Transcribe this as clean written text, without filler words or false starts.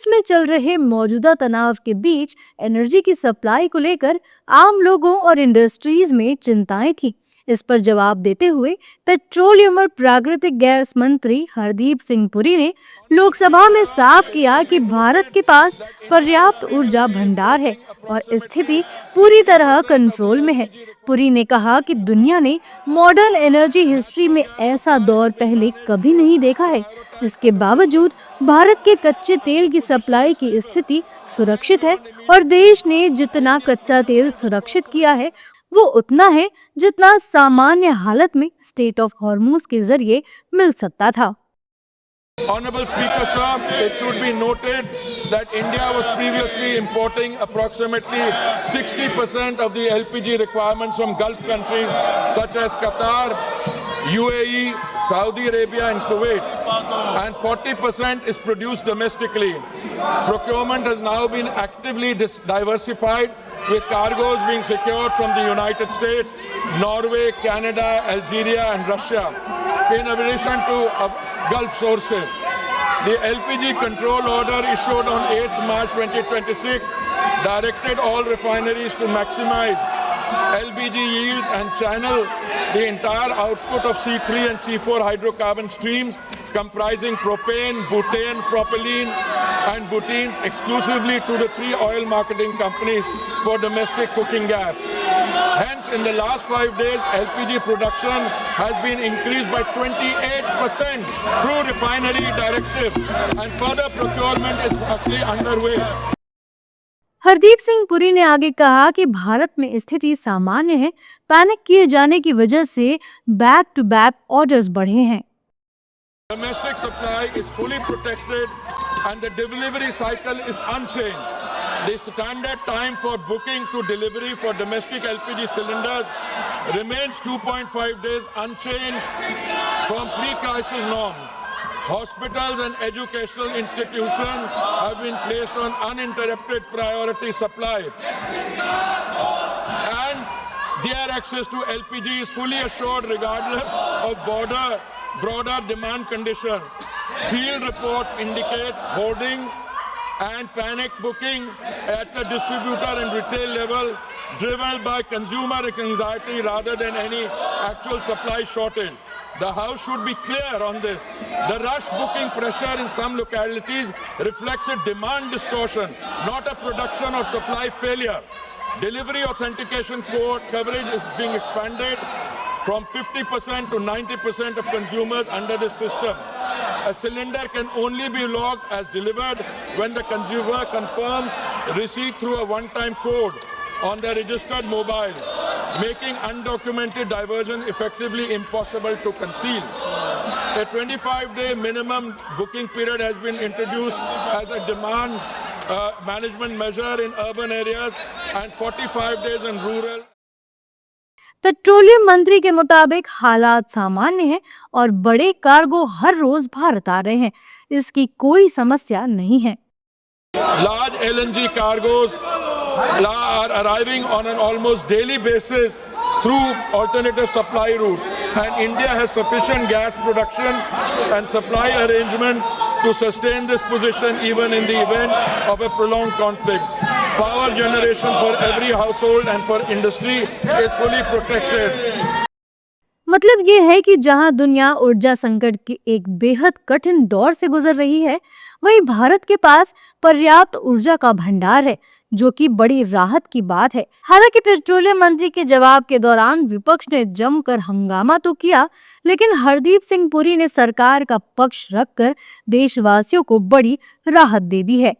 में चल रहे मौजूदा तनाव के बीच एनर्जी की सप्लाई को लेकर आम लोगों और इंडस्ट्रीज में चिंताएं थी। इस पर जवाब देते हुए पेट्रोलियम और प्राकृतिक गैस मंत्री हरदीप सिंह पुरी ने लोकसभा में साफ किया कि भारत के पास पर्याप्त ऊर्जा भंडार है और स्थिति पूरी तरह कंट्रोल में है। पुरी ने कहा कि दुनिया ने मॉडर्न एनर्जी हिस्ट्री में ऐसा दौर पहले कभी नहीं देखा है। इसके बावजूद भारत के कच्चे तेल की सप्लाई की स्थिति सुरक्षित है और देश ने जितना कच्चा तेल सुरक्षित किया है वो उतना है जितना सामान्य हालत में स्टेट ऑफ हॉर्मूज के जरिए मिल सकता था। Honorable Speaker, sir, it should be noted that India was previously importing approximately 60% of the LPG requirements from Gulf countries such as Qatar, UAE, Saudi Arabia and Kuwait, and 40% is produced domestically. Procurement has now been actively diversified, with cargoes being secured from the United States, Norway, Canada, Algeria and Russia, in addition to Gulf sources. The LPG control order issued on 8th March 2026 directed all refineries to maximize LPG yields and channel the entire output of C3 and C4 hydrocarbon streams comprising propane, butane, propylene and butenes exclusively to the 3 oil marketing companies for domestic cooking gas. Hence, in the last 5 days, LPG production has been increased by 28% through refinery directive and further procurement is actually underway. Hardeep Singh Puri ने आगे कहा कि भारत में स्थिति सामान्य है। Panic किए जाने की वजह से बैक टू बैक ऑर्डर्स बढ़े हैं। Domestic supply is fully protected and the delivery cycle is unchanged. The standard time for booking to delivery for domestic LPG cylinders remains 2.5 days unchanged from pre-crisis norms. Hospitals and educational institutions have been placed on uninterrupted priority supply. And their access to LPG is fully assured regardless of broader demand conditions. Field reports indicate hoarding and panic booking at the distributor and retail level driven by consumer anxiety rather than any actual supply shortage. The House should be clear on this. The rush booking pressure in some localities reflects a demand distortion, not a production or supply failure. Delivery authentication code coverage is being expanded from 50% to 90% of consumers under this system. A cylinder can only be logged as delivered when the consumer confirms receipt through a one-time code on the registered mobile, making undocumented diversion effectively impossible to conceal. A 25-day minimum booking period has been introduced as a demand management measure in urban areas and 45 days in rural. Petroleum मंत्री के मुताबिक हालात सामान्य हैं और बड़े cargo हर रोज भारत आ रहे हैं। इसकी कोई समस्या नहीं है। Large LNG cargoes are arriving on an almost daily basis through alternative supply routes, and India has sufficient gas production and supply arrangements to sustain this position even in the event of a prolonged conflict. Power generation for every household and for industry is fully protected. मतलब ये है कि जहां दुनिया ऊर्जा संकट के एक बेहद कठिन दौर से गुजर रही है, वहीं भारत के पास पर्याप्त ऊर्जा का भंडार है, जो कि बड़ी राहत की बात है। हालांकि पेट्रोलियम मंत्री के जवाब के दौरान विपक्ष ने जमकर हंगामा तो किया, लेकिन हरदीप सिंह पुरी ने सरकार का पक्ष रखकर देशवासियों को बड़ी राहत दे दी है।